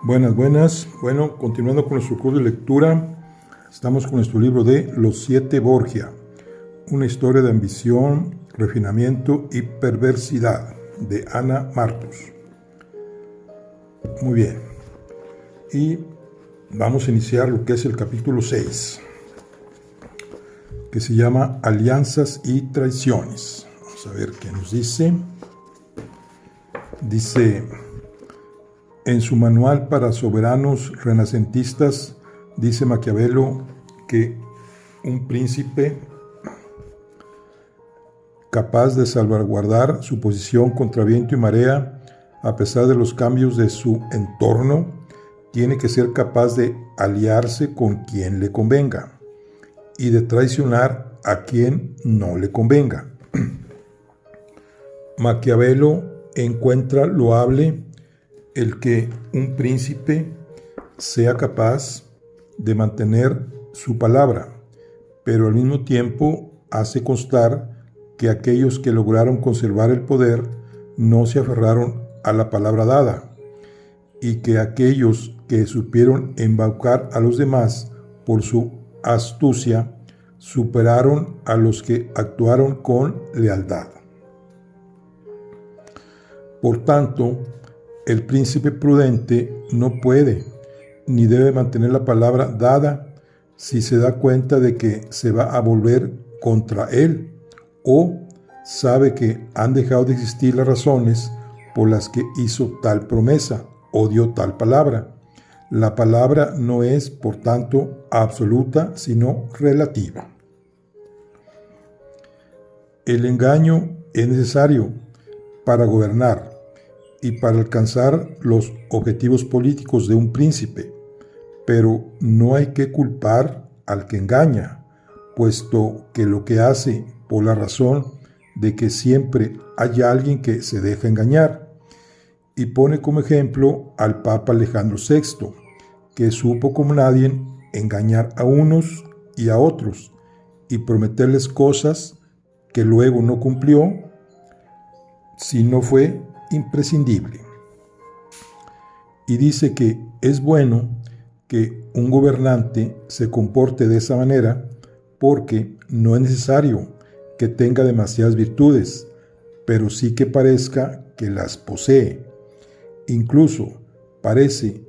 Buenas, buenas. Bueno, continuando con nuestro curso de lectura, estamos con nuestro libro de Los Siete Borgia, una historia de ambición, refinamiento y perversidad, de Ana Martos. Muy bien. Y vamos a iniciar lo que es el capítulo 6, que se llama Alianzas y Traiciones. Vamos a ver qué nos dice. Dice: en su manual para soberanos renacentistas, dice Maquiavelo que un príncipe capaz de salvaguardar su posición contra viento y marea, a pesar de los cambios de su entorno, tiene que ser capaz de aliarse con quien le convenga y de traicionar a quien no le convenga. Maquiavelo encuentra loable el que un príncipe sea capaz de mantener su palabra, pero al mismo tiempo hace constar que aquellos que lograron conservar el poder no se aferraron a la palabra dada, y que aquellos que supieron embaucar a los demás por su astucia superaron a los que actuaron con lealtad. Por tanto, el príncipe prudente no puede ni debe mantener la palabra dada si se da cuenta de que se va a volver contra él o sabe que han dejado de existir las razones por las que hizo tal promesa o dio tal palabra. La palabra no es, por tanto, absoluta, sino relativa. El engaño es necesario para gobernar y para alcanzar los objetivos políticos de un príncipe, pero no hay que culpar al que engaña, puesto que lo que hace por la razón de que siempre hay alguien que se deja engañar, y pone como ejemplo al Papa Alejandro VI, que supo como nadie engañar a unos y a otros, y prometerles cosas que luego no cumplió, si no fue imprescindible. Y dice que es bueno que un gobernante se comporte de esa manera porque no es necesario que tenga demasiadas virtudes, pero sí que parezca que las posee. Incluso parece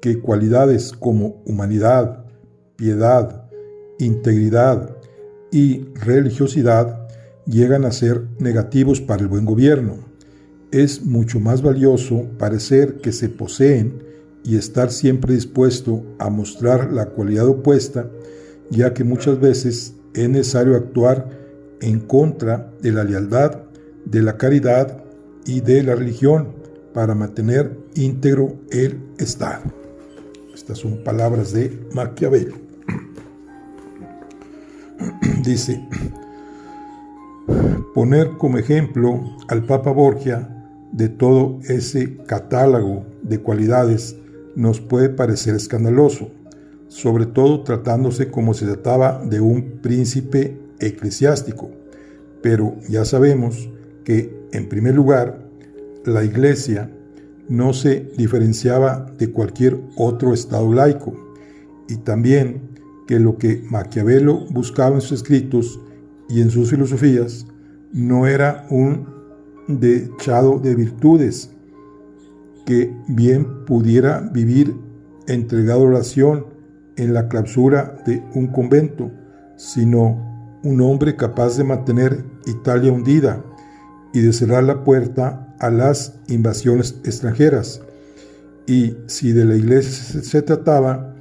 que cualidades como humanidad, piedad, integridad y religiosidad llegan a ser negativos para el buen gobierno. Es mucho más valioso parecer que se poseen y estar siempre dispuesto a mostrar la cualidad opuesta, ya que muchas veces es necesario actuar en contra de la lealtad, de la caridad y de la religión para mantener íntegro el Estado. Estas son palabras de Maquiavelo. Dice: poner como ejemplo al Papa Borgia de todo ese catálogo de cualidades nos puede parecer escandaloso, sobre todo tratándose como se trataba de un príncipe eclesiástico, pero ya sabemos que, en primer lugar, la Iglesia no se diferenciaba de cualquier otro estado laico, y también que lo que Maquiavelo buscaba en sus escritos y en sus filosofías no era un dechado de virtudes que bien pudiera vivir entregado a oración en la clausura de un convento, sino un hombre capaz de mantener Italia hundida y de cerrar la puerta a las invasiones extranjeras. Y si de la Iglesia se trataba,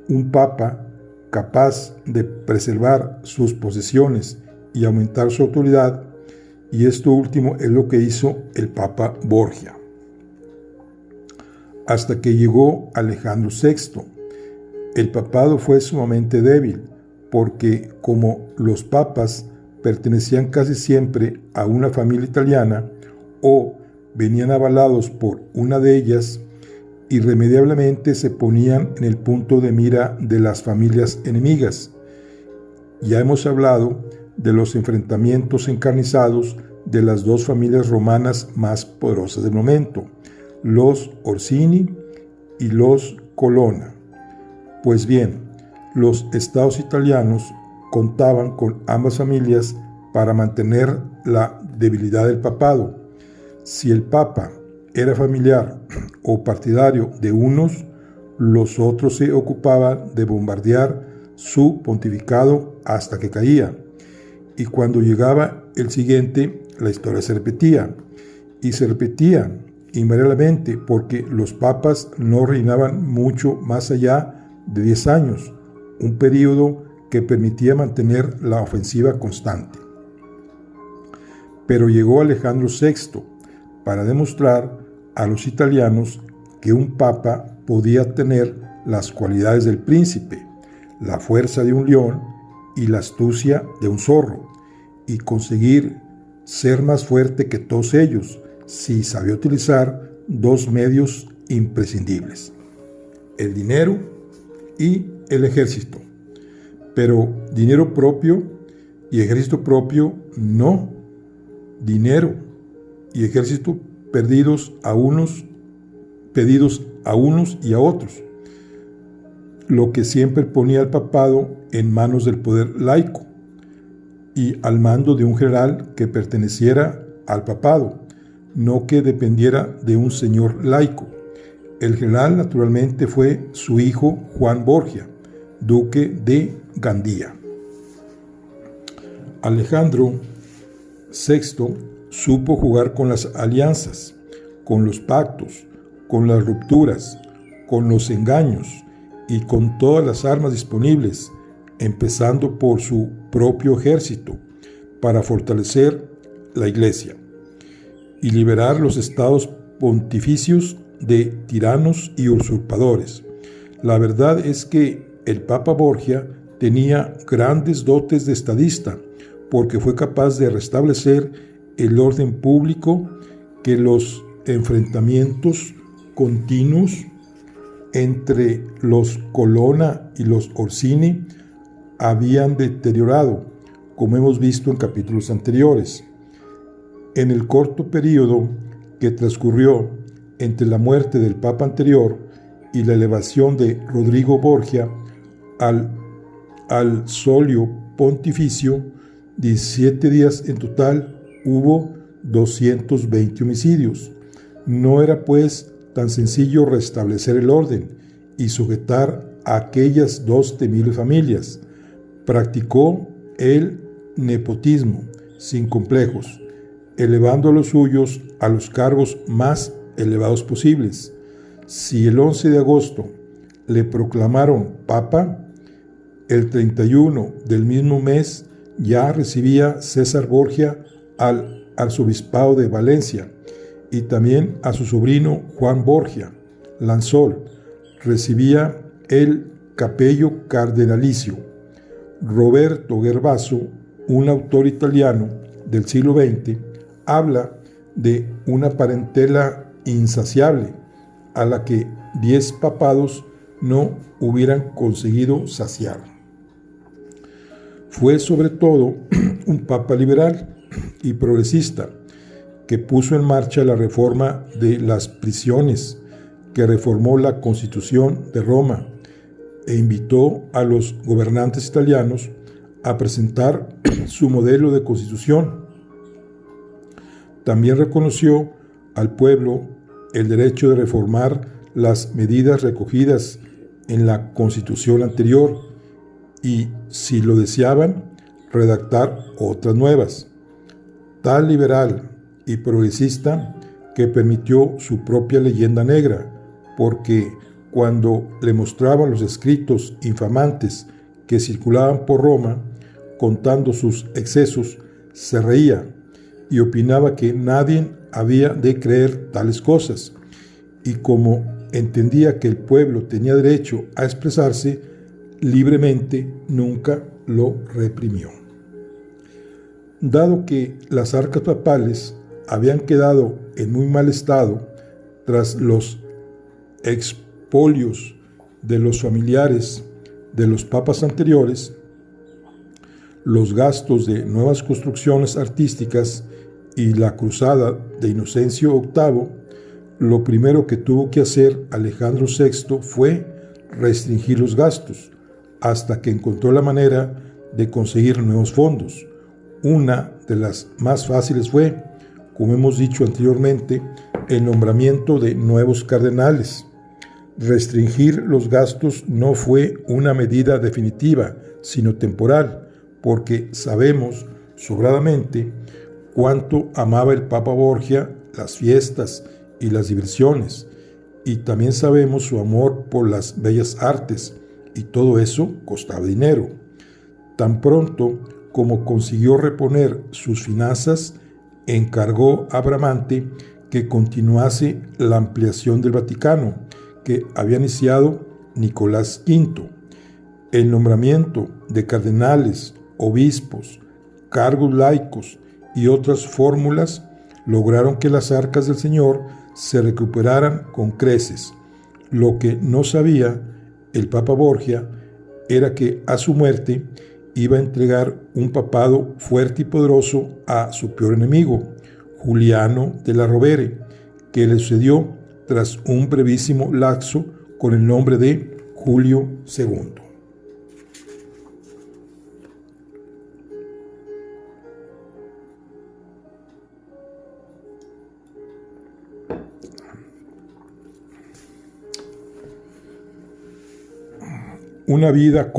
un papa capaz de preservar sus posesiones y aumentar su autoridad, y esto último es lo que hizo el Papa Borgia. Hasta que llegó Alejandro VI, el papado fue sumamente débil, porque como los papas pertenecían casi siempre a una familia italiana o venían avalados por una de ellas, irremediablemente se ponían en el punto de mira de las familias enemigas. Ya hemos hablado de los enfrentamientos encarnizados de las dos familias romanas más poderosas del momento, los Orsini y los Colonna. Pues bien, los estados italianos contaban con ambas familias para mantener la debilidad del papado. Si el papa era familiar o partidario de unos, los otros se ocupaban de bombardear su pontificado hasta que caía. Y cuando llegaba el siguiente, la historia se repetía. Y se repetía invariablemente porque los papas no reinaban mucho más allá de 10 años, un periodo que permitía mantener la ofensiva constante. Pero llegó Alejandro VI para demostrar a los italianos que un papa podía tener las cualidades del príncipe, la fuerza de un león y la astucia de un zorro, y conseguir ser más fuerte que todos ellos si sabía utilizar dos medios imprescindibles: el dinero y el ejército. Pero dinero propio y ejército propio no. Dinero y ejército pedidos a unos y a otros, lo que siempre ponía al papado en manos del poder laico y al mando de un general que perteneciera al papado, no que dependiera de un señor laico. El general naturalmente fue su hijo Juan Borgia, duque de Gandía. Alejandro VI supo jugar con las alianzas, con los pactos, con las rupturas, con los engaños y con todas las armas disponibles, empezando por su propio ejército, para fortalecer la Iglesia y liberar los estados pontificios de tiranos y usurpadores. La verdad es que el Papa Borgia tenía grandes dotes de estadista, porque fue capaz de restablecer el orden público que los enfrentamientos continuos entre los Colonna y los Orsini habían deteriorado, como hemos visto en capítulos anteriores. En el corto periodo que transcurrió entre la muerte del Papa anterior y la elevación de Rodrigo Borgia al solio pontificio, 17 días en total, hubo 220 homicidios. No era pues tan sencillo restablecer el orden y sujetar a aquellas dos temibles familias. Practicó el nepotismo sin complejos, elevando a los suyos a los cargos más elevados posibles. Si el 11 de agosto le proclamaron papa, el 31 del mismo mes ya recibía César Borgia al arzobispado de Valencia, y también a su sobrino Juan Borgia Lansol recibía el capello cardenalicio. Roberto Gervaso, un autor italiano del siglo XX, habla de una parentela insaciable a la que 10 papados no hubieran conseguido saciar. Fue sobre todo un papa liberal y progresista que puso en marcha la reforma de las prisiones, que reformó la Constitución de Roma e invitó a los gobernantes italianos a presentar su modelo de constitución. También reconoció al pueblo el derecho de reformar las medidas recogidas en la Constitución anterior y, si lo deseaban, redactar otras nuevas. Tal liberal y progresista que permitió su propia leyenda negra, porque cuando le mostraban los escritos infamantes que circulaban por Roma contando sus excesos, se reía y opinaba que nadie había de creer tales cosas, y como entendía que el pueblo tenía derecho a expresarse libremente, nunca lo reprimió. Dado que las arcas papales habían quedado en muy mal estado tras los expolios de los familiares de los papas anteriores, los gastos de nuevas construcciones artísticas y la cruzada de Inocencio VIII, lo primero que tuvo que hacer Alejandro VI fue restringir los gastos, hasta que encontró la manera de conseguir nuevos fondos. Una de las más fáciles fue, como hemos dicho anteriormente, el nombramiento de nuevos cardenales. Restringir los gastos no fue una medida definitiva, sino temporal, porque sabemos sobradamente cuánto amaba el Papa Borgia las fiestas y las diversiones, y también sabemos su amor por las bellas artes, y todo eso costaba dinero. Tan pronto como consiguió reponer sus finanzas, encargó a Bramante que continuase la ampliación del Vaticano, que había iniciado Nicolás V. El nombramiento de cardenales, obispos, cargos laicos y otras fórmulas lograron que las arcas del Señor se recuperaran con creces. Lo que no sabía el Papa Borgia era que a su muerte iba a entregar un papado fuerte y poderoso a su peor enemigo, Juliano de la Rovere, que le sucedió tras un brevísimo lapso con el nombre de Julio II. Una vida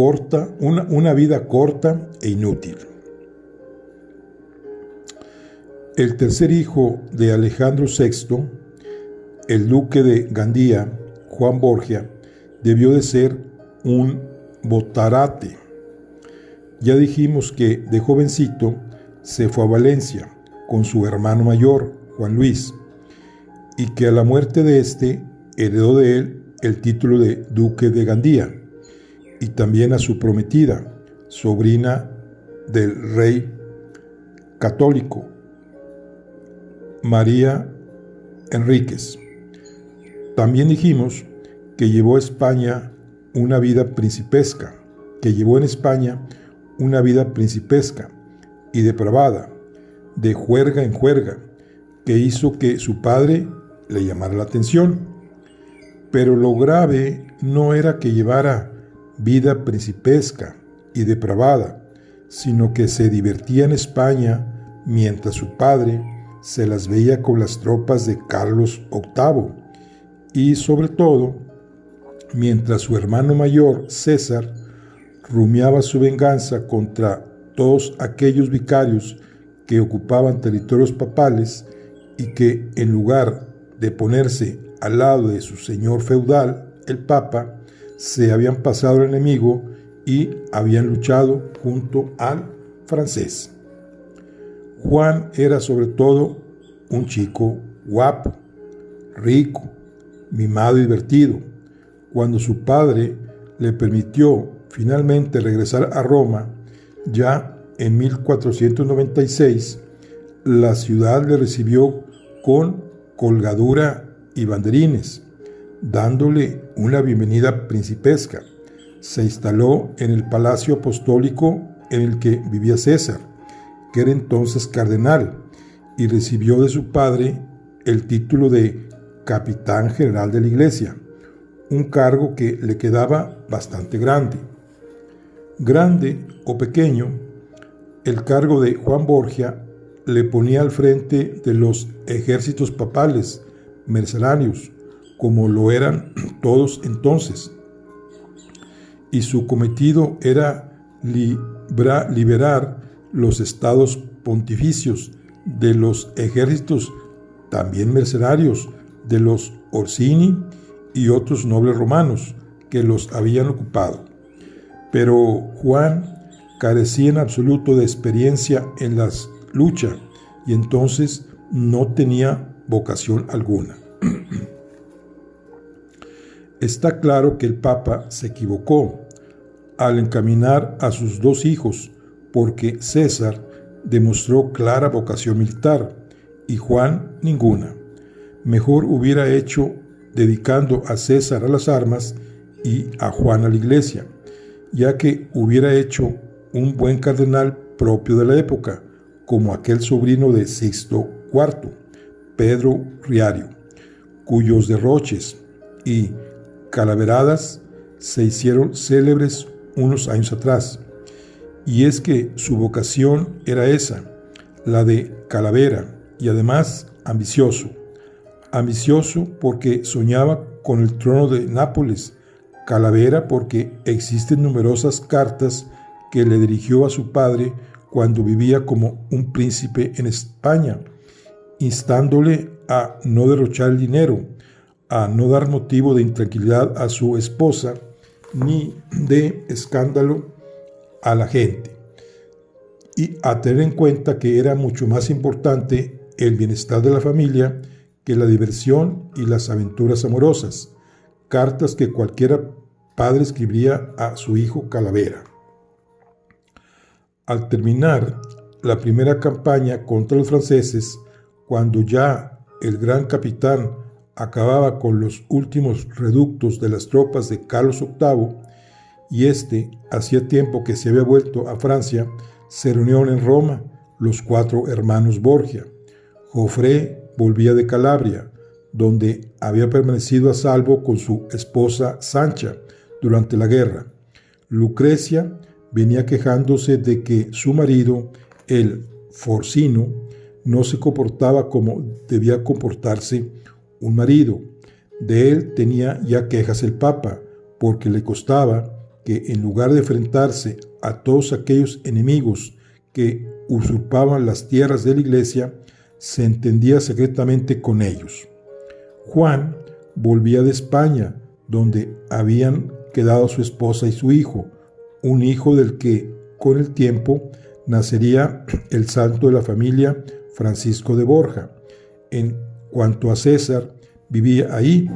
corta e inútil. El tercer hijo de Alejandro VI, el duque de Gandía, Juan Borgia, debió de ser un botarate. Ya dijimos que de jovencito se fue a Valencia con su hermano mayor, Juan Luis, y que a la muerte de este heredó de él el título de duque de Gandía, y también a su prometida, sobrina del rey católico, María Enríquez. También dijimos que llevó en España una vida principesca y depravada, de juerga en juerga, que hizo que su padre le llamara la atención. Pero lo grave no era que llevara vida principesca y depravada, sino que se divertía en España mientras su padre se las veía con las tropas de Carlos VIII, y sobre todo mientras su hermano mayor César rumiaba su venganza contra todos aquellos vicarios que ocupaban territorios papales y que, en lugar de ponerse al lado de su señor feudal, el Papa, se habían pasado al enemigo y habían luchado junto al francés. Juan era sobre todo un chico guapo, rico, mimado y divertido. Cuando su padre le permitió finalmente regresar a Roma, ya en 1496, la ciudad le recibió con colgadura y banderines, dándole una bienvenida principesca. Se instaló en el palacio apostólico en el que vivía César, que era entonces cardenal, y recibió de su padre el título de capitán general de la iglesia, un cargo que le quedaba bastante grande. Grande o pequeño, el cargo de Juan Borgia le ponía al frente de los ejércitos papales mercenarios, como lo eran todos entonces, y su cometido era liberar los estados pontificios de los ejércitos también mercenarios de los Orsini y otros nobles romanos que los habían ocupado. Pero Juan carecía en absoluto de experiencia en la lucha y entonces no tenía vocación alguna. Está claro que el Papa se equivocó al encaminar a sus dos hijos, porque César demostró clara vocación militar y Juan ninguna. Mejor hubiera hecho dedicando a César a las armas y a Juan a la iglesia, ya que hubiera hecho un buen cardenal propio de la época, como aquel sobrino de Sixto IV, Pedro Riario, cuyos derroches y calaveradas se hicieron célebres unos años atrás. Y es que su vocación era esa, la de calavera, y además ambicioso. Ambicioso porque soñaba con el trono de Nápoles, calavera porque existen numerosas cartas que le dirigió a su padre cuando vivía como un príncipe en España, instándole a no derrochar el dinero, a no dar motivo de intranquilidad a su esposa, ni de escándalo a la gente, y a tener en cuenta que era mucho más importante el bienestar de la familia que la diversión y las aventuras amorosas, cartas que cualquier padre escribiría a su hijo Calavera. Al terminar la primera campaña contra los franceses, cuando ya el gran capitán acababa con los últimos reductos de las tropas de Carlos VIII, y hacía tiempo que se había vuelto a Francia, se reunieron en Roma los 4 hermanos Borgia. Joffre volvía de Calabria, donde había permanecido a salvo con su esposa Sancha durante la guerra. Lucrecia venía quejándose de que su marido, el Forcino, no se comportaba como debía comportarse un marido. De él tenía ya quejas el Papa, porque le costaba que en lugar de enfrentarse a todos aquellos enemigos que usurpaban las tierras de la Iglesia, se entendía secretamente con ellos. Juan volvía de España, donde habían quedado su esposa y su hijo, un hijo del que, con el tiempo, nacería el santo de la familia Francisco de Borja. En cuanto a César, vivía ahí,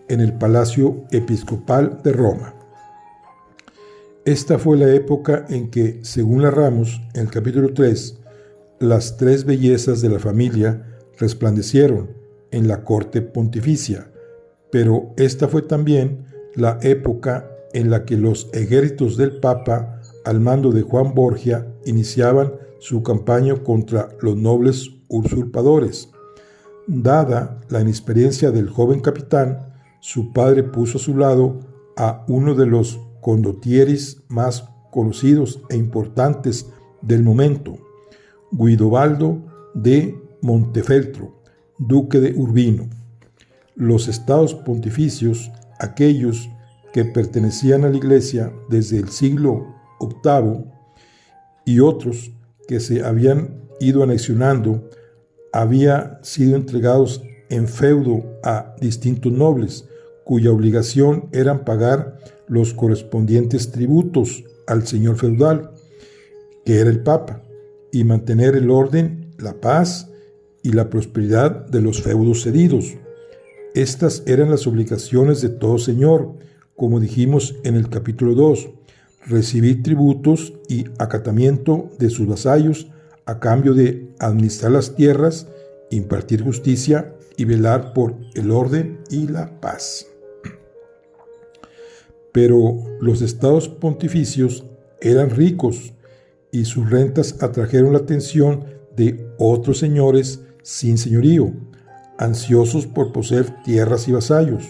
en el Palacio Episcopal de Roma. Esta fue la época en que, según narramos en el capítulo 3, las 3 bellezas de la familia resplandecieron en la corte pontificia, pero esta fue también la época en la que los ejércitos del Papa, al mando de Juan Borgia, iniciaban su campaña contra los nobles usurpadores. Dada la inexperiencia del joven capitán, su padre puso a su lado a uno de los condottieris más conocidos e importantes del momento, Guidobaldo de Montefeltro, duque de Urbino. Los estados pontificios, aquellos que pertenecían a la Iglesia desde el siglo VIII y otros que se habían ido anexionando, habían sido entregados en feudo a distintos nobles, cuya obligación era pagar los correspondientes tributos al señor feudal, que era el Papa, y mantener el orden, la paz y la prosperidad de los feudos cedidos. Estas eran las obligaciones de todo señor, como dijimos en el capítulo 2, recibir tributos y acatamiento de sus vasallos a cambio de administrar las tierras, impartir justicia y velar por el orden y la paz. Pero los estados pontificios eran ricos y sus rentas atrajeron la atención de otros señores sin señorío, ansiosos por poseer tierras y vasallos.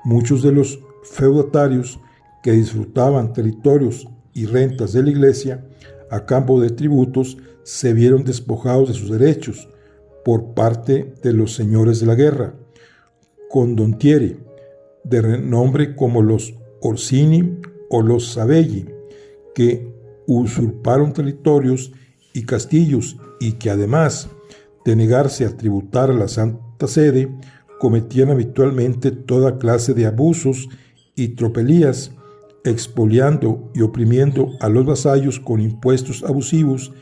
Muchos de los feudatarios que disfrutaban territorios y rentas de la Iglesia a cambio de tributos se vieron despojados de sus derechos por parte de los señores de la guerra, condottieri, de renombre como los Orsini o los Savelli, que usurparon territorios y castillos y que además de negarse a tributar a la Santa Sede, cometían habitualmente toda clase de abusos y tropelías, expoliando y oprimiendo a los vasallos con impuestos abusivos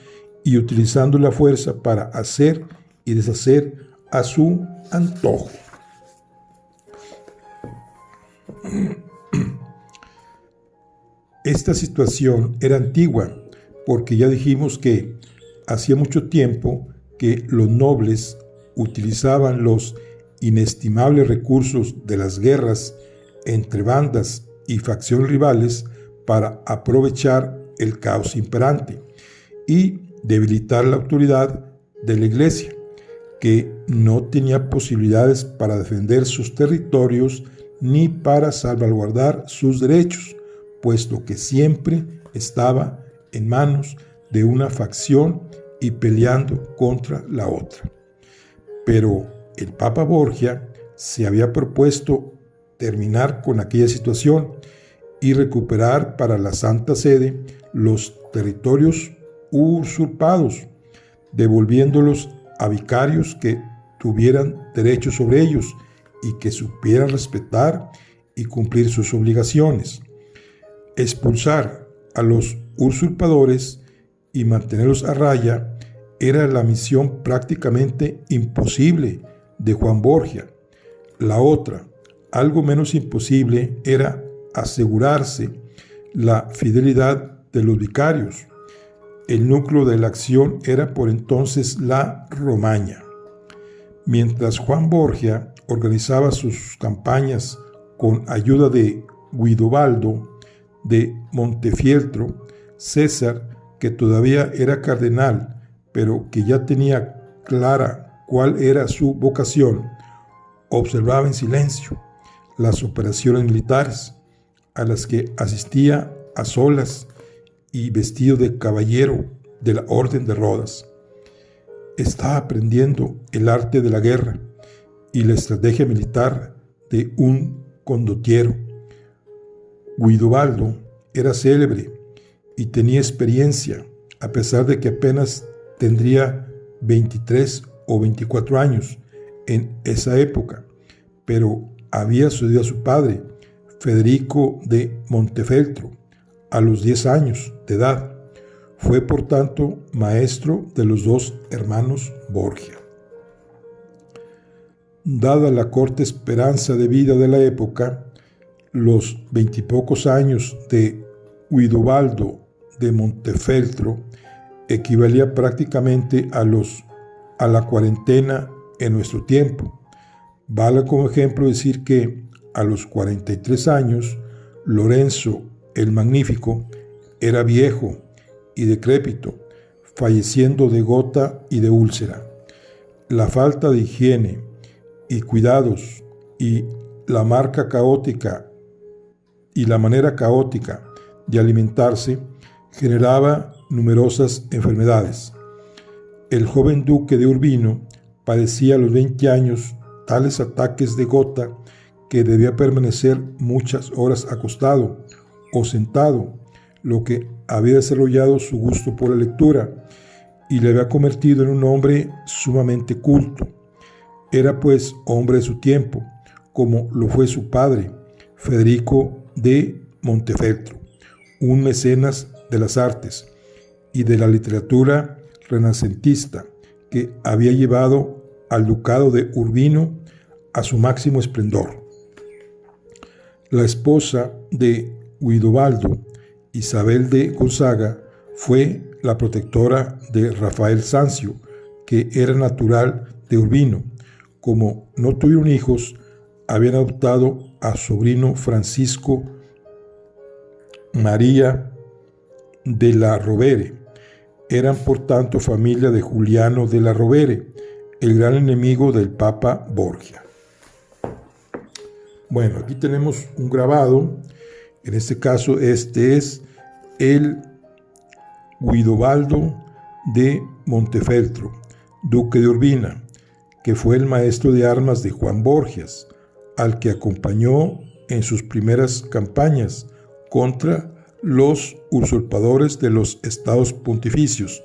y utilizando la fuerza para hacer y deshacer a su antojo. Esta situación era antigua, porque ya dijimos que hacía mucho tiempo que los nobles utilizaban los inestimables recursos de las guerras entre bandas y facciones rivales para aprovechar el caos imperante y debilitar la autoridad de la Iglesia. que no tenía posibilidades para defender sus territorios ni para salvaguardar sus derechos, puesto que siempre estaba en manos de una facción y peleando contra la otra. Pero el Papa Borgia se había propuesto terminar con aquella situación y recuperar para la Santa Sede los territorios usurpados, devolviéndolos a vicarios que tuvieran derechos sobre ellos y que supieran respetar y cumplir sus obligaciones. Expulsar a los usurpadores y mantenerlos a raya era la misión prácticamente imposible de Juan Borgia. La otra, algo menos imposible, era asegurarse la fidelidad de los vicarios. El núcleo de la acción era por entonces la Romaña. Mientras Juan Borgia organizaba sus campañas con ayuda de Guidobaldo de Montefeltro, César, que todavía era cardenal, pero que ya tenía clara cuál era su vocación, observaba en silencio las operaciones militares, a las que asistía a solas y vestido de caballero de la Orden de Rodas. Estaba aprendiendo el arte de la guerra y la estrategia militar de un condottiero. Guidobaldo era célebre y tenía experiencia, a pesar de que apenas tendría 23 o 24 años en esa época, pero había sucedido a su padre, Federico de Montefeltro, a los 10 años de edad. Fue, por tanto, maestro de los dos hermanos Borgia. Dada la corta esperanza de vida de la época, los 20 y pocos años de Guidobaldo de Montefeltro equivalía prácticamente a la cuarentena en nuestro tiempo. Vale como ejemplo decir que a los 43 años, Lorenzo el Magnífico era viejo y decrépito, falleciendo de gota y de úlcera. La falta de higiene y cuidados y la manera caótica de alimentarse generaba numerosas enfermedades. El joven duque de Urbino padecía a los 20 años tales ataques de gota que debía permanecer muchas horas acostado o sentado, lo que había desarrollado su gusto por la lectura y le había convertido en un hombre sumamente culto. Era pues hombre de su tiempo, como lo fue su padre, Federico de Montefeltro, un mecenas de las artes y de la literatura renacentista que había llevado al ducado de Urbino a su máximo esplendor. La esposa de Guidobaldo, Isabel de Gonzaga, fue la protectora de Rafael Sanzio, que era natural de Urbino. Como no tuvieron hijos, habían adoptado a su sobrino Francisco María de la Rovere. Eran por tanto familia de Juliano de la Rovere, el gran enemigo del Papa Borgia. Bueno, aquí tenemos un grabado. En este caso, este es el Guidobaldo de Montefeltro, duque de Urbina, que fue el maestro de armas de Juan Borgias, al que acompañó en sus primeras campañas contra los usurpadores de los estados pontificios.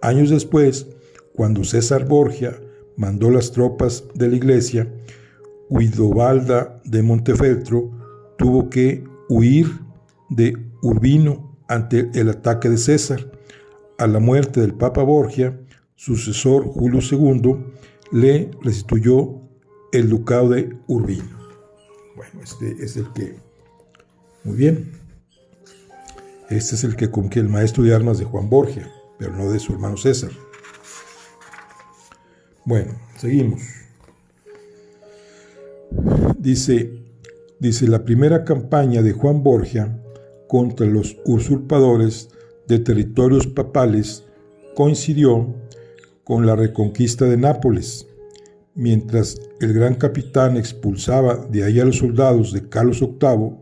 Años después, cuando César Borgia mandó las tropas de la iglesia, Guidobaldo de Montefeltro tuvo que huir de Urbino ante el ataque de César. A la muerte del Papa Borgia, su sucesor Julio II le restituyó el ducado de Urbino. Bueno, este es el que, muy bien, este es el que como que el maestro de armas de Juan Borgia, pero no de su hermano César. Bueno, seguimos. Dice, la primera campaña de Juan Borgia contra los usurpadores de territorios papales coincidió con la reconquista de Nápoles Mientras el gran capitán expulsaba de ahí a los soldados de Carlos VIII,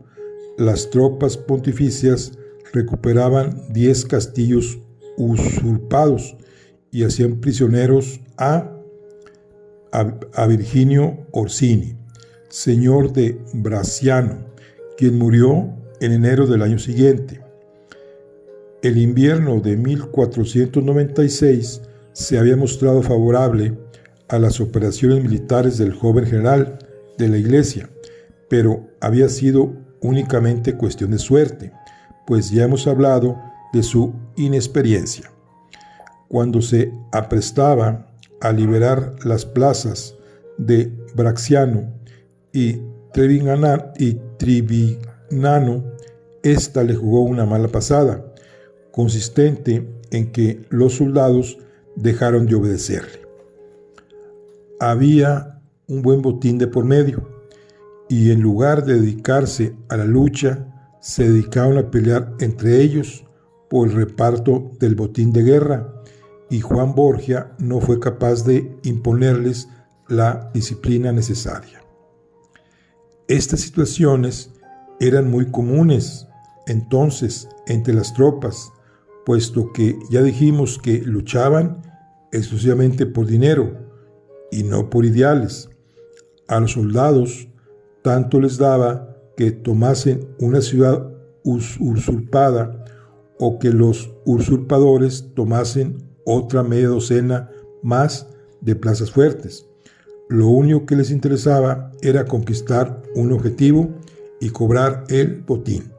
las tropas pontificias recuperaban 10 castillos usurpados y hacían prisioneros a Virginio Orsini, señor de Bracciano, quien murió en enero del año siguiente. El invierno de 1496 se había mostrado favorable a las operaciones militares del joven general de la Iglesia, pero había sido únicamente cuestión de suerte, pues ya hemos hablado de su inexperiencia. Cuando se aprestaba a liberar las plazas de Bracciano y Trevignano, ésta le jugó una mala pasada, consistente en que los soldados dejaron de obedecerle. Había un buen botín de por medio, y en lugar de dedicarse a la lucha, se dedicaron a pelear entre ellos por el reparto del botín de guerra, y Juan Borgia no fue capaz de imponerles la disciplina necesaria. Estas situaciones eran muy comunes entonces entre las tropas, puesto que ya dijimos que luchaban exclusivamente por dinero y no por ideales. A los soldados tanto les daba que tomasen una ciudad usurpada o que los usurpadores tomasen otra media docena más de plazas fuertes. Lo único que les interesaba era conquistar un objetivo y cobrar el botín.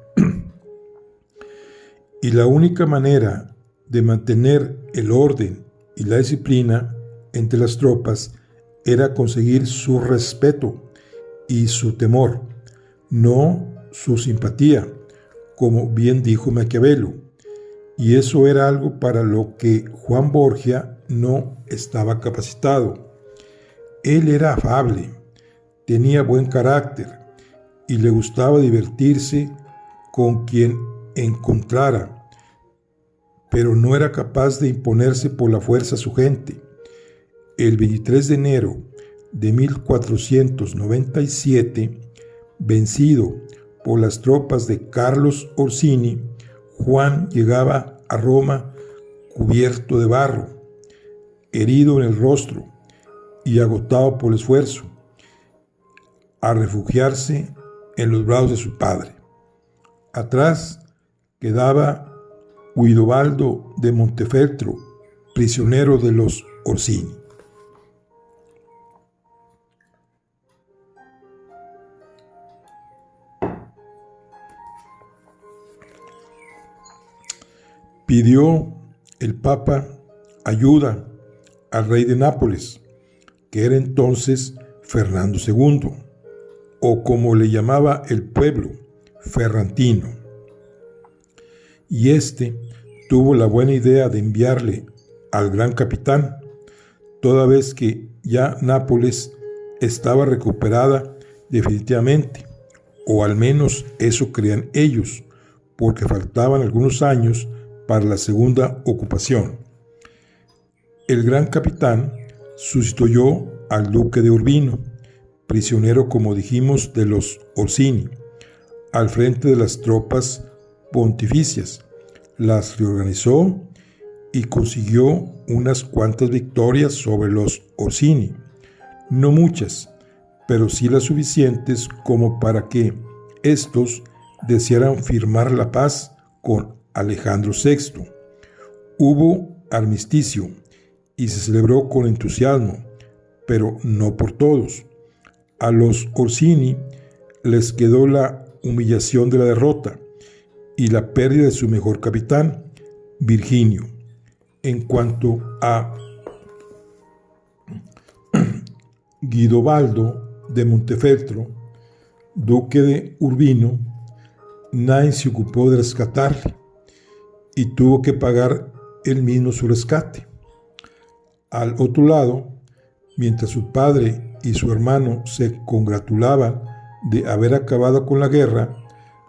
Y la única manera de mantener el orden y la disciplina entre las tropas era conseguir su respeto y su temor, no su simpatía, como bien dijo Maquiavelo. Y eso era algo para lo que Juan Borgia no estaba capacitado. Él era afable, tenía buen carácter y le gustaba divertirse con quien encontrara, pero no era capaz de imponerse por la fuerza a su gente. El 23 de enero de 1497, vencido por las tropas de Carlos Orsini, Juan llegaba a Roma cubierto de barro, herido en el rostro y agotado por el esfuerzo, a refugiarse en los brazos de su padre. Atrás quedaba Guidobaldo de Montefeltro, prisionero de los Orsini. Pidió el Papa ayuda al rey de Nápoles, que era entonces Fernando II, o como le llamaba el pueblo, Ferrantino. Y este tuvo la buena idea de enviarle al gran capitán, toda vez que ya Nápoles estaba recuperada definitivamente, o al menos eso creían ellos, porque faltaban algunos años para la segunda ocupación. El gran capitán sustituyó al duque de Urbino, prisionero, como dijimos, de los Orsini, al frente de las tropas pontificias. Las reorganizó y consiguió unas cuantas victorias sobre los Orsini, no muchas, pero sí las suficientes como para que estos desearan firmar la paz con Alejandro VI. Hubo armisticio y se celebró con entusiasmo, pero no por todos. A los Orsini les quedó la humillación de la derrota y la pérdida de su mejor capitán, Virginio. En cuanto a Guidobaldo de Montefeltro, duque de Urbino, nadie se ocupó de rescatarle y tuvo que pagar él mismo su rescate. Al otro lado, mientras su padre y su hermano se congratulaban de haber acabado con la guerra,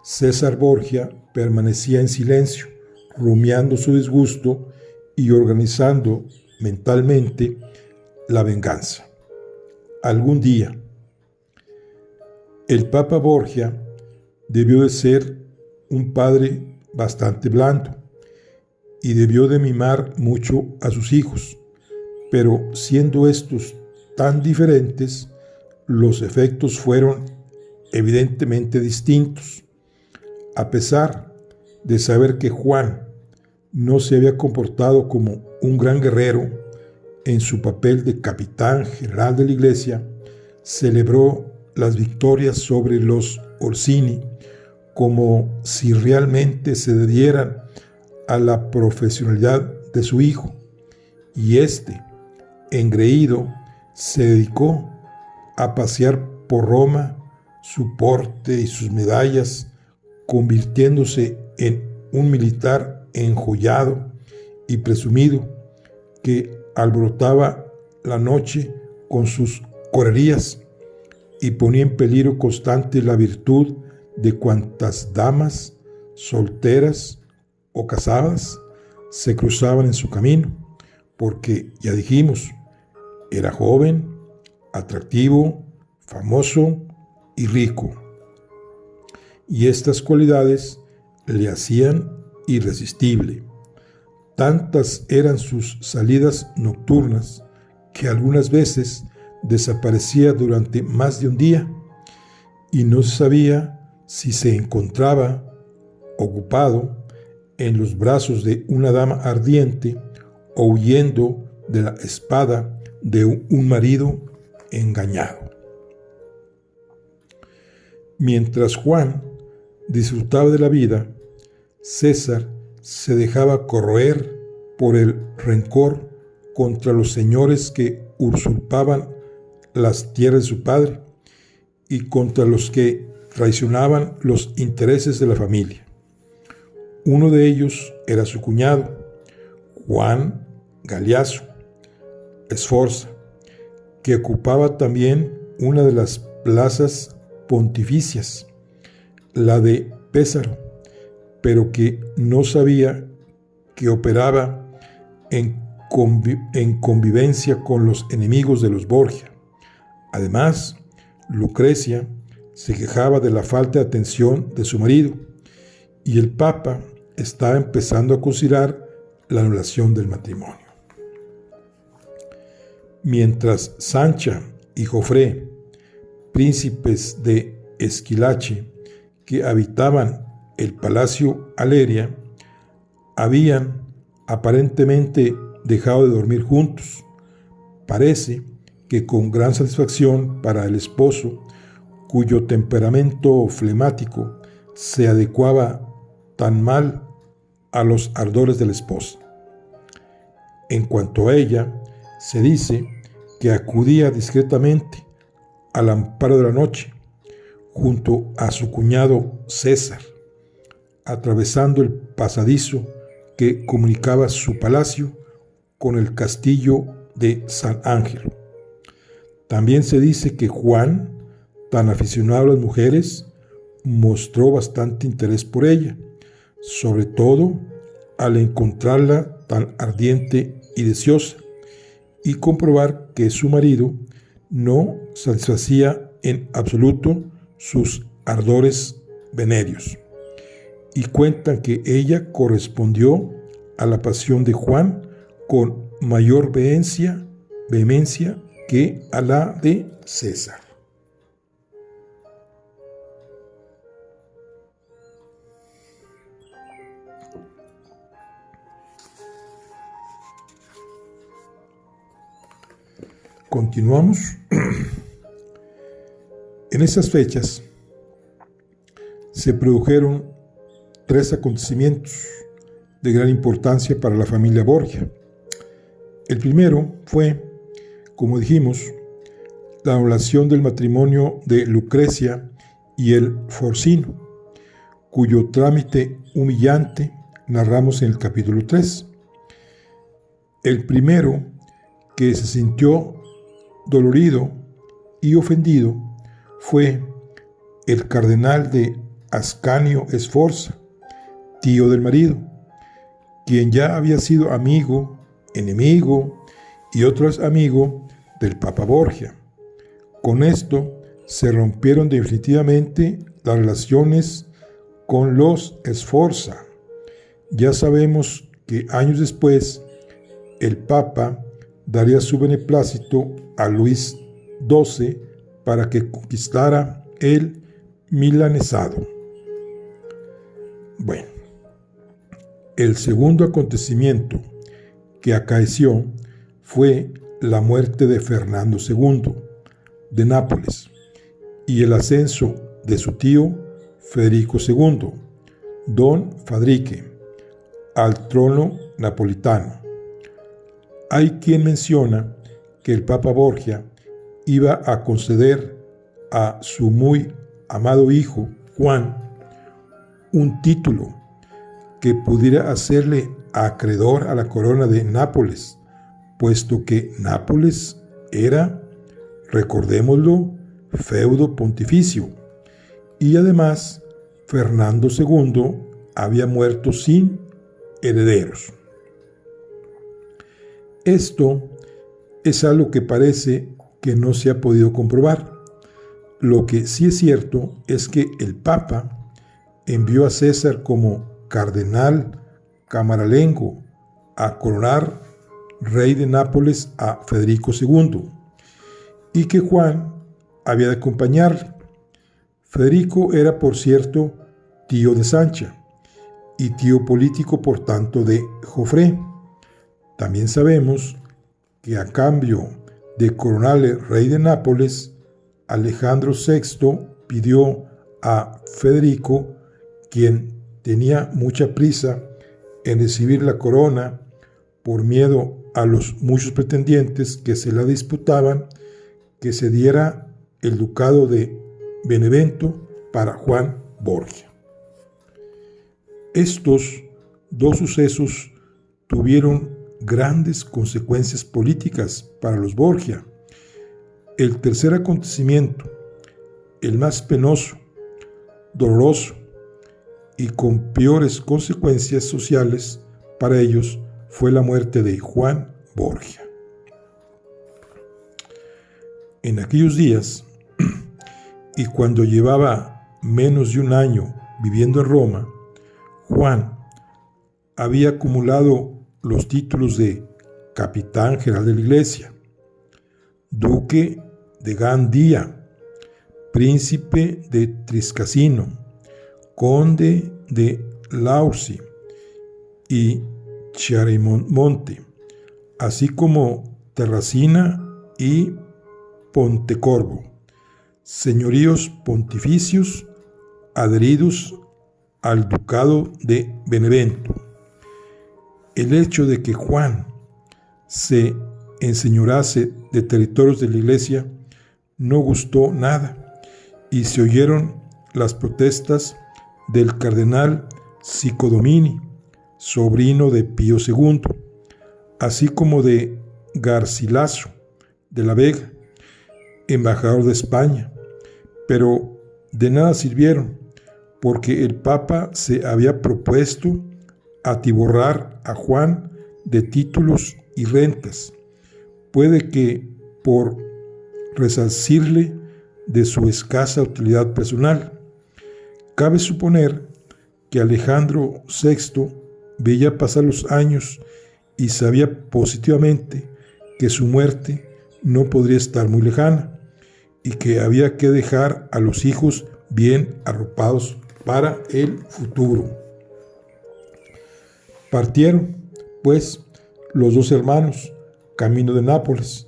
César Borgia permanecía en silencio, rumiando su disgusto y organizando mentalmente la venganza. algún día. El Papa Borgia debió de ser un padre bastante blando y debió de mimar mucho a sus hijos, pero siendo estos tan diferentes, los efectos fueron evidentemente distintos. A pesar de saber que Juan no se había comportado como un gran guerrero en su papel de capitán general de la Iglesia, celebró las victorias sobre los Orsini como si realmente se debieran a la profesionalidad de su hijo, y éste, engreído, se dedicó a pasear por Roma su porte y sus medallas, convirtiéndose en un militar enjollado y presumido que alborotaba la noche con sus correrías y ponía en peligro constante la virtud de cuantas damas, solteras o casadas, se cruzaban en su camino, porque, ya dijimos, era joven, atractivo, famoso y rico. Y estas cualidades le hacían irresistible. Tantas eran sus salidas nocturnas que algunas veces desaparecía durante más de un día y no se sabía si se encontraba ocupado en los brazos de una dama ardiente o huyendo de la espada de un marido engañado. Mientras Juan disfrutaba de la vida, César se dejaba corroer por el rencor contra los señores que usurpaban las tierras de su padre y contra los que traicionaban los intereses de la familia. Uno de ellos era su cuñado, Juan Galeazzo Sforza, que ocupaba también una de las plazas pontificias, la de Pésaro, pero que no sabía que operaba en convivencia con los enemigos de los Borgia. Además, Lucrecia se quejaba de la falta de atención de su marido, y el Papa estaba empezando a considerar la anulación del matrimonio. Mientras Sancha y Jofré, príncipes de Esquilache, que habitaban el palacio Aleria, habían aparentemente dejado de dormir juntos. Parece que con gran satisfacción para el esposo, cuyo temperamento flemático se adecuaba tan mal a los ardores de la esposa. En cuanto a ella, se dice que acudía discretamente al amparo de la noche, junto a su cuñado César, atravesando el pasadizo que comunicaba su palacio con el castillo de San Ángelo. También se dice que Juan, tan aficionado a las mujeres, mostró bastante interés por ella, sobre todo al encontrarla tan ardiente y deseosa, y comprobar que su marido no satisfacía en absoluto sus ardores venéreos. Y cuentan que ella correspondió a la pasión de Juan con mayor vehemencia que a la de César. Continuamos. En esas fechas se produjeron 3 acontecimientos de gran importancia para la familia Borgia. El primero fue, como dijimos, la anulación del matrimonio de Lucrecia y el Forcino, cuyo trámite humillante narramos en el capítulo 3. El primero que se sintió dolorido y ofendido fue el cardenal de Ascanio Sforza, tío del marido, quien ya había sido amigo, enemigo y otro amigo del Papa Borgia, Con esto se rompieron definitivamente las relaciones con los Sforza. Ya sabemos que años después el Papa daría su beneplácito a Luis XII para que conquistara el milanesado. Bueno, el segundo acontecimiento que acaeció fue la muerte de Fernando II de Nápoles y el ascenso de su tío Federico II, Don Fadrique, al trono napolitano. Hay quien menciona que el Papa Borgia iba a conceder a su muy amado hijo Juan un título que pudiera hacerle acreedor a la corona de Nápoles, puesto que Nápoles era, recordémoslo, feudo pontificio, y además Fernando II había muerto sin herederos. Esto es algo que parece que no se ha podido comprobar. Lo que sí es cierto es que el Papa envió a César como cardenal camaralengo a coronar rey de Nápoles a Federico II y que Juan había de acompañarle. Federico era, por cierto, tío de Sancha y tío político, por tanto, de Jofré. También sabemos que a cambio de coronarle rey de Nápoles, Alejandro VI pidió a Federico, quien tenía mucha prisa en recibir la corona por miedo a los muchos pretendientes que se la disputaban, que se diera el ducado de Benevento para Juan Borgia. Estos dos sucesos tuvieron grandes consecuencias políticas para los Borgia. El tercer acontecimiento, el más penoso, doloroso y con peores consecuencias sociales para ellos, fue la muerte de Juan Borgia. En aquellos días, y cuando llevaba menos de un año viviendo en Roma, Juan había acumulado los títulos de capitán general de la iglesia, duque de Gandía, príncipe de Triscasino, conde de Laursi y Chiarimonte, así como Terracina y Pontecorvo, señoríos pontificios adheridos al ducado de Benevento. El hecho de que Juan se enseñorase de territorios de la iglesia no gustó nada y se oyeron las protestas del cardenal Sicodomini, sobrino de Pío II, así como de Garcilaso de la Vega, embajador de España, pero de nada sirvieron, porque el Papa se había propuesto atiborrar a Juan de títulos y rentas. Puede que por resarcirle de su escasa utilidad personal. Cabe suponer que Alejandro VI veía pasar los años y sabía positivamente que su muerte no podría estar muy lejana y que había que dejar a los hijos bien arropados para el futuro. Partieron, pues, los dos hermanos camino de Nápoles,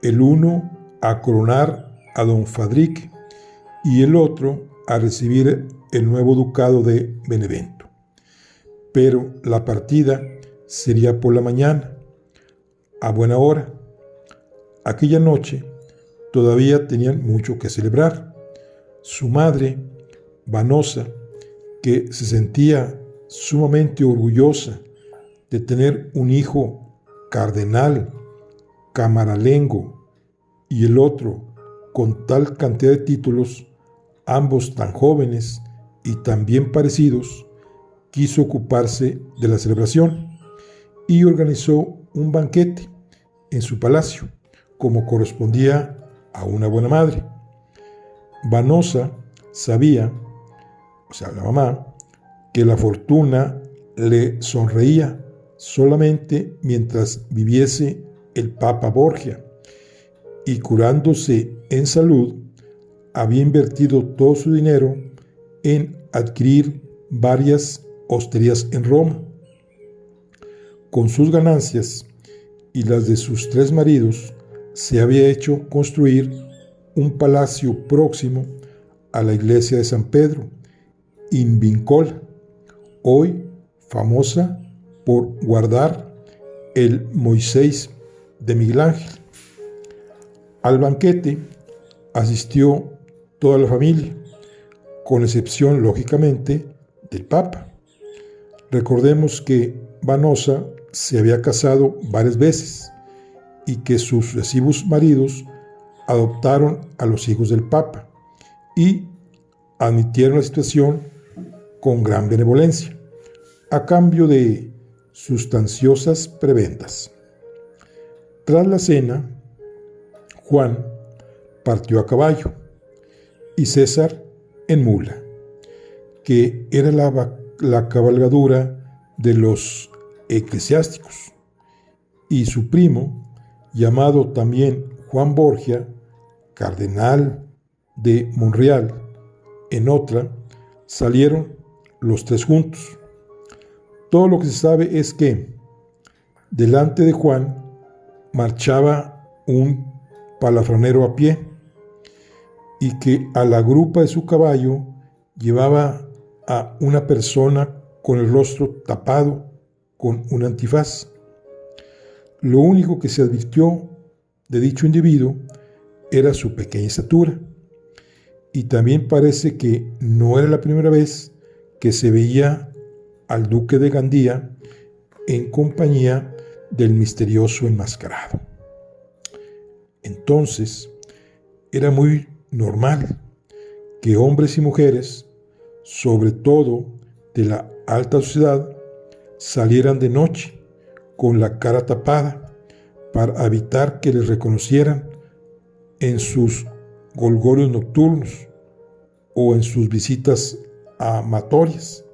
el uno a coronar a don Fadrique y el otro a recibir el nuevo ducado de Benevento. Pero la partida sería por la mañana, a buena hora. Aquella noche todavía tenían mucho que celebrar. Su madre, Vanosa, que se sentía sumamente orgullosa de tener un hijo cardenal, camaralengo, y el otro con tal cantidad de títulos, ambos tan jóvenes y tan bien parecidos, quiso ocuparse de la celebración y organizó un banquete en su palacio, como correspondía a una buena madre. Vanosa sabía, o sea, la mamá, que la fortuna le sonreía solamente mientras viviese el Papa Borgia, y curándose en salud, había invertido todo su dinero en adquirir varias hosterías en Roma. Con sus ganancias y las de sus 3 maridos, se había hecho construir un palacio próximo a la iglesia de San Pedro, in Vincola, hoy famosa por guardar el Moisés de Miguel Ángel. Al banquete asistió toda la familia, con excepción, lógicamente, del Papa. Recordemos que Vanosa se había casado varias veces y que sus sucesivos maridos adoptaron a los hijos del Papa y admitieron la situación con gran benevolencia, a cambio de sustanciosas prebendas. Tras la cena, Juan partió a caballo y César en mula, que era la cabalgadura de los eclesiásticos, y su primo, llamado también Juan Borgia, cardenal de Monreal, en otra, salieron los 3 juntos. Todo lo que se sabe es que delante de Juan marchaba un palafranero a pie, y que a la grupa de su caballo llevaba a una persona con el rostro tapado con un antifaz. Lo único que se advirtió de dicho individuo era su pequeña estatura, y también parece que no era la primera vez que se veía al duque de Gandía en compañía del misterioso enmascarado. Entonces, era muy normal que hombres y mujeres, sobre todo de la alta sociedad, salieran de noche con la cara tapada para evitar que les reconocieran en sus golgorios nocturnos o en sus visitas amatorias.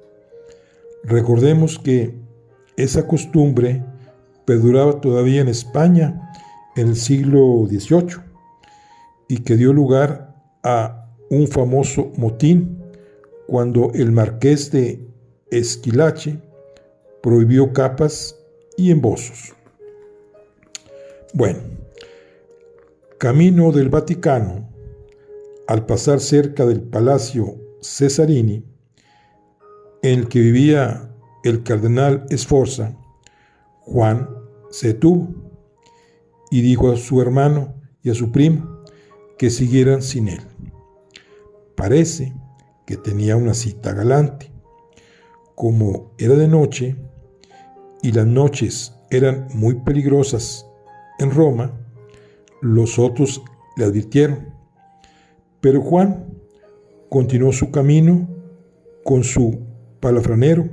Recordemos que esa costumbre perduraba todavía en España en el siglo XVIII y que dio lugar a un famoso motín cuando el marqués de Esquilache prohibió capas y embozos. Bueno, camino del Vaticano, al pasar cerca del Palacio Cesarini, en el que vivía el cardenal Sforza, Juan se detuvo y dijo a su hermano y a su primo que siguieran sin él. Parece que tenía una cita galante. Como era de noche y las noches eran muy peligrosas en Roma, los otros le advirtieron, pero Juan continuó su camino con su palafranero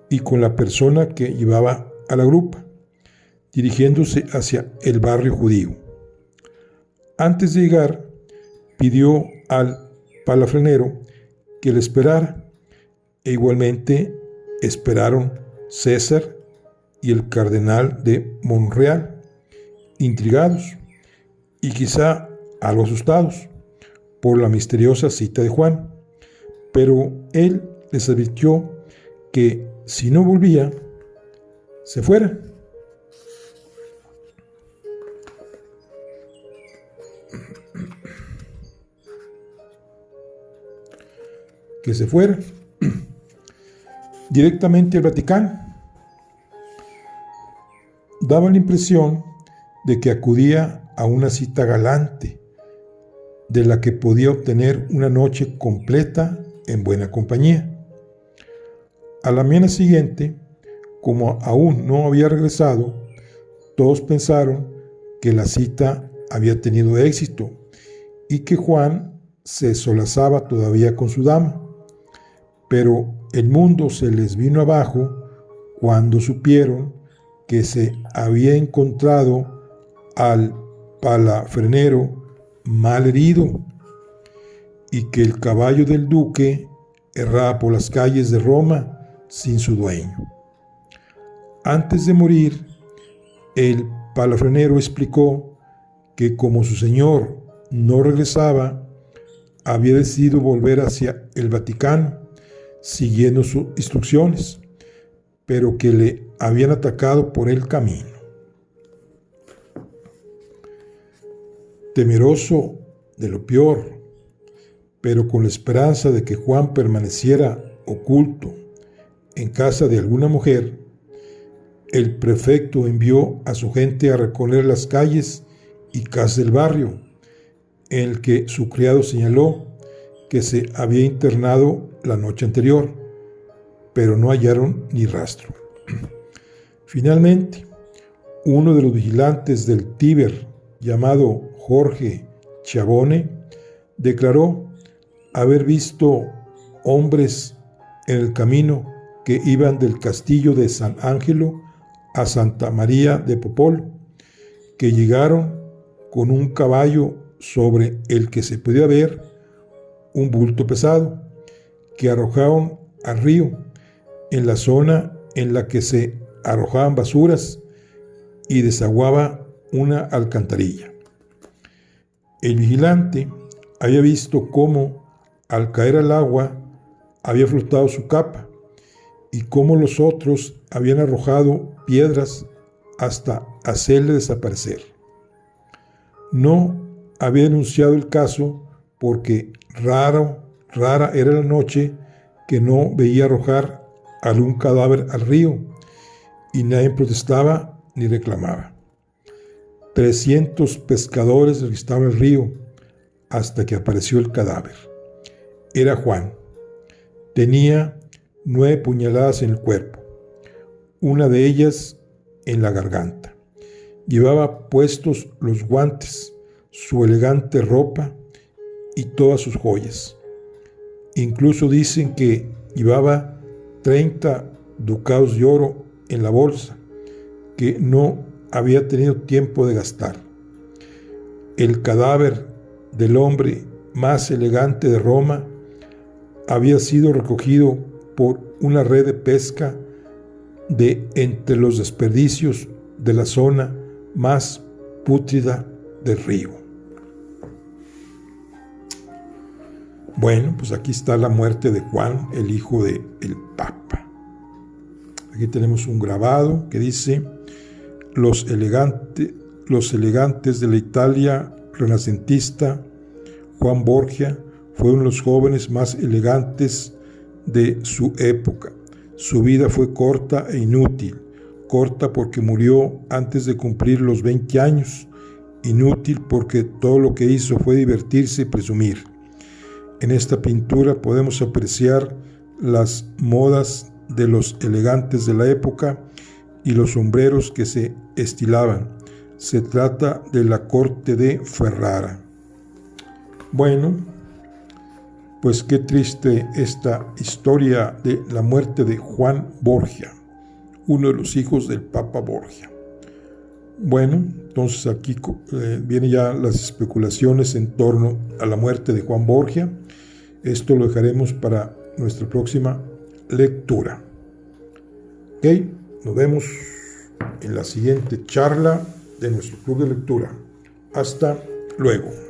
y con la persona que llevaba a la grupa, dirigiéndose hacia el barrio judío. Antes de llegar, pidió al palafranero que le esperara, e igualmente esperaron César y el cardenal de Monreal, intrigados y quizá algo asustados por la misteriosa cita de Juan, pero él les advirtió que si no volvía, se fuera. Que se fuera directamente al Vaticano. Daba la impresión de que acudía a una cita galante, de la que podía obtener una noche completa en buena compañía. A la mañana siguiente, como aún no había regresado, todos pensaron que la cita había tenido éxito y que Juan se solazaba todavía con su dama. Pero el mundo se les vino abajo cuando supieron que se había encontrado al palafrenero mal herido y que el caballo del duque erraba por las calles de Roma sin su dueño. Antes de morir, el palafrenero explicó que como su señor no regresaba, había decidido volver hacia el Vaticano, siguiendo sus instrucciones, pero que le habían atacado por el camino. Temeroso de lo peor, pero con la esperanza de que Juan permaneciera oculto en casa de alguna mujer, el prefecto envió a su gente a recorrer las calles y casas del barrio, en el que su criado señaló que se había internado la noche anterior, pero no hallaron ni rastro. Finalmente, uno de los vigilantes del Tíber, llamado Jorge Chiavone, declaró haber visto hombres en el camino que iban del castillo de San Ángelo a Santa María de Popol, que llegaron con un caballo sobre el que se podía ver un bulto pesado, que arrojaron al río, en la zona en la que se arrojaban basuras y desaguaba una alcantarilla. El vigilante había visto cómo, al caer al agua, había flotado su capa, y cómo los otros habían arrojado piedras hasta hacerle desaparecer. No había denunciado el caso porque rara era la noche que no veía arrojar algún cadáver al río, y nadie protestaba ni reclamaba. 300 pescadores revistaban el río hasta que apareció el cadáver. Era Juan. Tenía 9 puñaladas en el cuerpo, una de ellas en la garganta. Llevaba puestos los guantes, su elegante ropa y todas sus joyas. Incluso dicen que llevaba 30 ducados de oro en la bolsa, que no había tenido tiempo de gastar. El cadáver del hombre más elegante de Roma había sido recogido por una red de pesca de entre los desperdicios de la zona más pútrida del río. Bueno, pues aquí está la muerte de Juan, el hijo del Papa. Aquí tenemos un grabado que dice: los elegantes de la Italia renacentista, Juan Borgia fue uno de los jóvenes más elegantes de su época. Su vida fue corta e inútil. Corta porque murió antes de cumplir los 20 años. Inútil porque todo lo que hizo fue divertirse y presumir. En esta pintura podemos apreciar las modas de los elegantes de la época y los sombreros que se estilaban. Se trata de la corte de Ferrara. Bueno, pues qué triste esta historia de la muerte de Juan Borgia, uno de los hijos del Papa Borgia. Bueno, entonces aquí vienen ya las especulaciones en torno a la muerte de Juan Borgia. Esto lo dejaremos para nuestra próxima lectura. Ok, nos vemos en la siguiente charla de nuestro club de lectura. Hasta luego.